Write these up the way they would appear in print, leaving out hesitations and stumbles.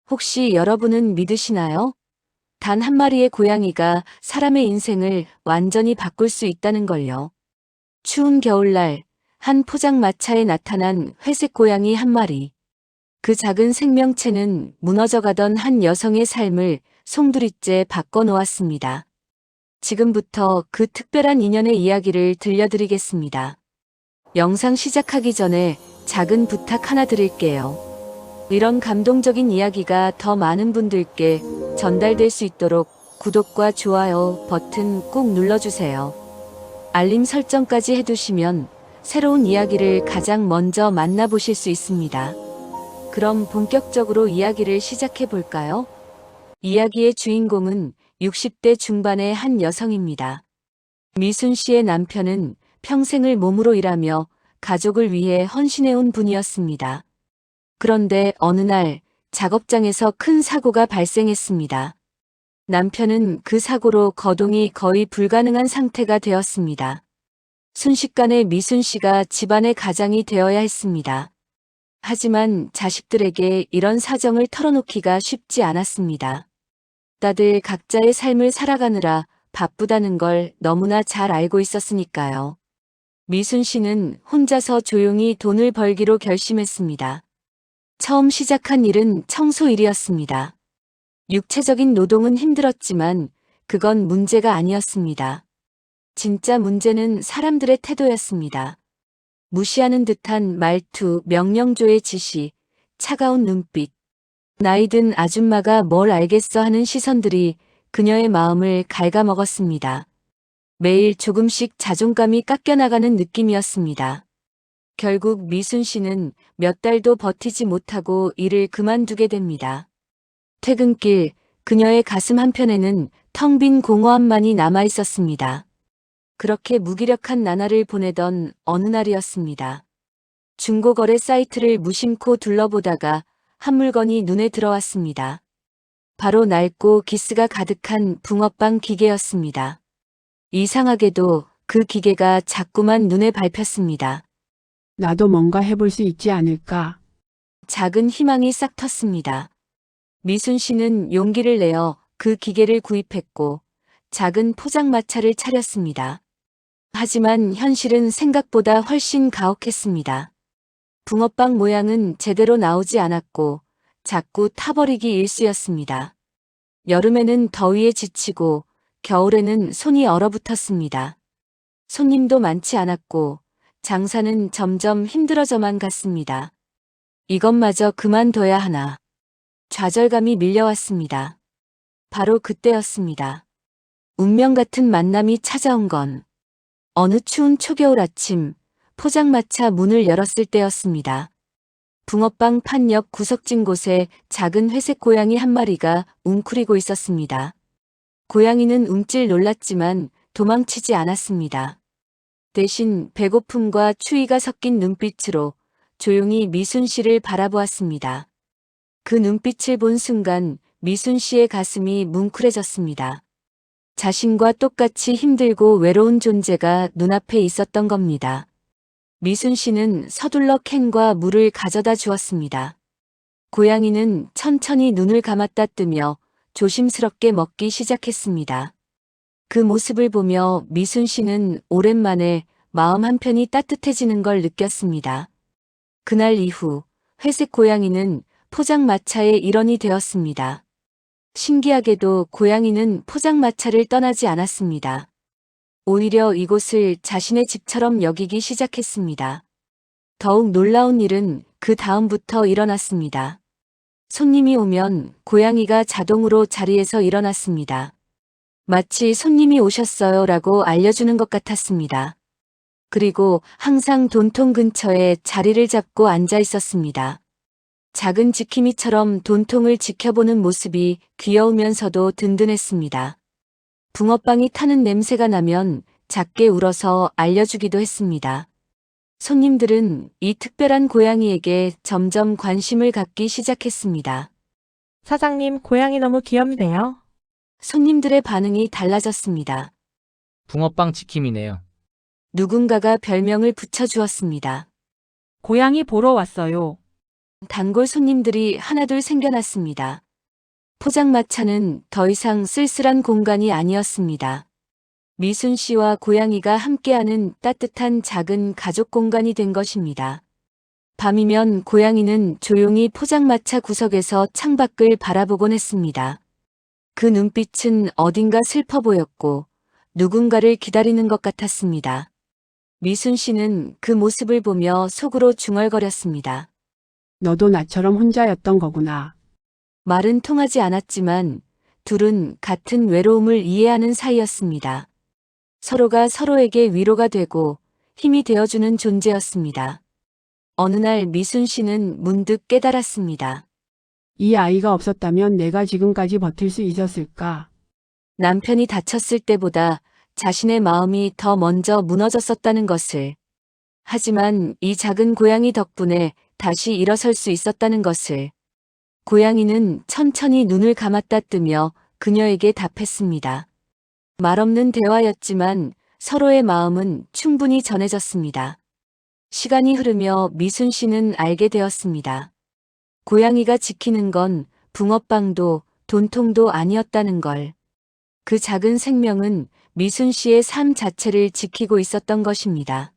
혹시 여러분은 믿으시나요? 단 한 마리의 고양이가 사람의 인생을 완전히 바꿀 수 있다는 걸요. 추운 겨울날, 한 포장마차에 나타난 회색 고양이 한 마리. 그 작은 생명체는 무너져가던 한 여성의 삶을 송두리째 바꿔놓았습니다. 지금부터 그 특별한 인연의 이야기를 들려드리겠습니다. 영상 시작하기 전에 작은 부탁 하나 드릴게요. 이런 감동적인 이야기가 더 많은 분들께 전달될 수 있도록 구독과 좋아요 버튼 꼭 눌러주세요. 알림 설정까지 해두시면 새로운 이야기를 가장 먼저 만나보실 수 있습니다. 그럼 본격적으로 이야기를 시작해 볼까요? 이야기의 주인공은 60대 중반의 한 여성입니다. 미순 씨의 남편은 평생을 몸으로 일하며 가족을 위해 헌신해온 분이었습니다. 그런데 어느 날 작업장에서 큰 사고가 발생했습니다. 남편은 그 사고로 거동이 거의 불가능한 상태가 되었습니다. 순식간에 미순 씨가 집안의 가장이 되어야 했습니다. 하지만 자식들에게 이런 사정을 털어놓기가 쉽지 않았습니다. 다들 각자의 삶을 살아가느라 바쁘다는 걸 너무나 잘 알고 있었으니까요. 미순 씨는 혼자서 조용히 돈을 벌기로 결심했습니다. 처음 시작한 일은 청소 일이었습니다. 육체적인 노동은 힘들었지만 그건 문제가 아니었습니다. 진짜 문제는 사람들의 태도였습니다. 무시하는 듯한 말투, 명령조의 지시, 차가운 눈빛. 나이든 아줌마가 뭘 알겠어 하는 시선들이 그녀의 마음을 갉아먹었습니다. 매일 조금씩 자존감이 깎여나가는 느낌이었습니다. 결국 미순 씨는 몇 달도 버티지 못하고 일을 그만두게 됩니다. 퇴근길, 그녀의 가슴 한편에는 텅 빈 공허함만이 남아 있었습니다. 그렇게 무기력한 나날을 보내던 어느 날이었습니다. 중고거래 사이트를 무심코 둘러보다가 한 물건이 눈에 들어왔습니다. 바로 낡고 기스가 가득한 붕어빵 기계였습니다. 이상하게도 그 기계가 자꾸만 눈에 밟혔습니다. 나도 뭔가 해볼 수 있지 않을까? 작은 희망이 싹 텄습니다. 미순 씨는 용기를 내어 그 기계를 구입했고 작은 포장마차를 차렸습니다. 하지만 현실은 생각보다 훨씬 가혹했습니다. 붕어빵 모양은 제대로 나오지 않았고 자꾸 타버리기 일쑤였습니다. 여름에는 더위에 지치고 겨울에는 손이 얼어붙었습니다. 손님도 많지 않았고 장사는 점점 힘들어져만 갔습니다. 이것마저 그만둬야 하나. 좌절감이 밀려왔습니다. 바로 그때였습니다. 운명 같은 만남이 찾아온 건 어느 추운 초겨울 아침 포장마차 문을 열었을 때였습니다. 붕어빵 판 옆 구석진 곳에 작은 회색 고양이 한 마리가 웅크리고 있었습니다. 고양이는 움찔 놀랐지만 도망치지 않았습니다. 대신 배고픔과 추위가 섞인 눈빛으로 조용히 미순 씨를 바라보았습니다. 그 눈빛을 본 순간 미순 씨의 가슴이 뭉클해졌습니다. 자신과 똑같이 힘들고 외로운 존재가 눈앞에 있었던 겁니다. 미순 씨는 서둘러 캔과 물을 가져다 주었습니다. 고양이는 천천히 눈을 감았다 뜨며 조심스럽게 먹기 시작했습니다. 그 모습을 보며 미순 씨는 오랜만에 마음 한편이 따뜻해지는 걸 느꼈습니다. 그날 이후 회색 고양이는 포장마차의 일원이 되었습니다. 신기하게도 고양이는 포장마차를 떠나지 않았습니다. 오히려 이곳을 자신의 집처럼 여기기 시작했습니다. 더욱 놀라운 일은 그 다음부터 일어났습니다. 손님이 오면 고양이가 자동으로 자리에서 일어났습니다. 마치 손님이 오셨어요 라고 알려주는 것 같았습니다. 그리고 항상 돈통 근처에 자리를 잡고 앉아 있었습니다. 작은 지킴이처럼 돈통을 지켜보는 모습이 귀여우면서도 든든했습니다. 붕어빵이 타는 냄새가 나면 작게 울어서 알려주기도 했습니다. 손님들은 이 특별한 고양이에게 점점 관심을 갖기 시작했습니다. 사장님, 고양이 너무 귀엽네요. 손님들의 반응이 달라졌습니다. 붕어빵 지킴이네요. 누군가가 별명을 붙여주었습니다. 고양이 보러 왔어요. 단골 손님들이 하나둘 생겨났습니다. 포장마차는 더 이상 쓸쓸한 공간이 아니었습니다. 미순 씨와 고양이가 함께하는 따뜻한 작은 가족 공간이 된 것입니다. 밤이면 고양이는 조용히 포장마차 구석에서 창밖을 바라보곤 했습니다. 그 눈빛은 어딘가 슬퍼 보였고 누군가를 기다리는 것 같았습니다. 미순 씨는 그 모습을 보며 속으로 중얼거렸습니다. 너도 나처럼 혼자였던 거구나. 말은 통하지 않았지만 둘은 같은 외로움을 이해하는 사이였습니다. 서로가 서로에게 위로가 되고 힘이 되어주는 존재였습니다. 어느 날 미순 씨는 문득 깨달았습니다. 이 아이가 없었다면 내가 지금까지 버틸 수 있었을까? 남편이 다쳤을 때보다 자신의 마음이 더 먼저 무너졌었다는 것을. 하지만 이 작은 고양이 덕분에 다시 일어설 수 있었다는 것을. 고양이는 천천히 눈을 감았다 뜨며 그녀에게 답했습니다. 말없는 대화였지만 서로의 마음은 충분히 전해졌습니다. 시간이 흐르며 미순 씨는 알게 되었습니다. 고양이가 지키는 건 붕어빵도 돈통도 아니었다는 걸. 그 작은 생명은 미순 씨의 삶 자체를 지키고 있었던 것입니다.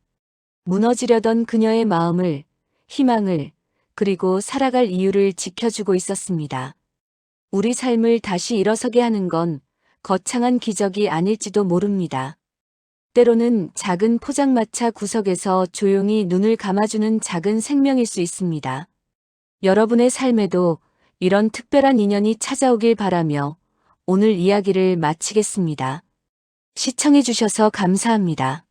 무너지려던 그녀의 마음을, 희망을, 그리고 살아갈 이유를 지켜주고 있었습니다. 우리 삶을 다시 일어서게 하는 건 거창한 기적이 아닐지도 모릅니다. 때로는 작은 포장마차 구석에서 조용히 눈을 감아주는 작은 생명일 수 있습니다. 여러분의 삶에도 이런 특별한 인연이 찾아오길 바라며 오늘 이야기를 마치겠습니다. 시청해주셔서 감사합니다.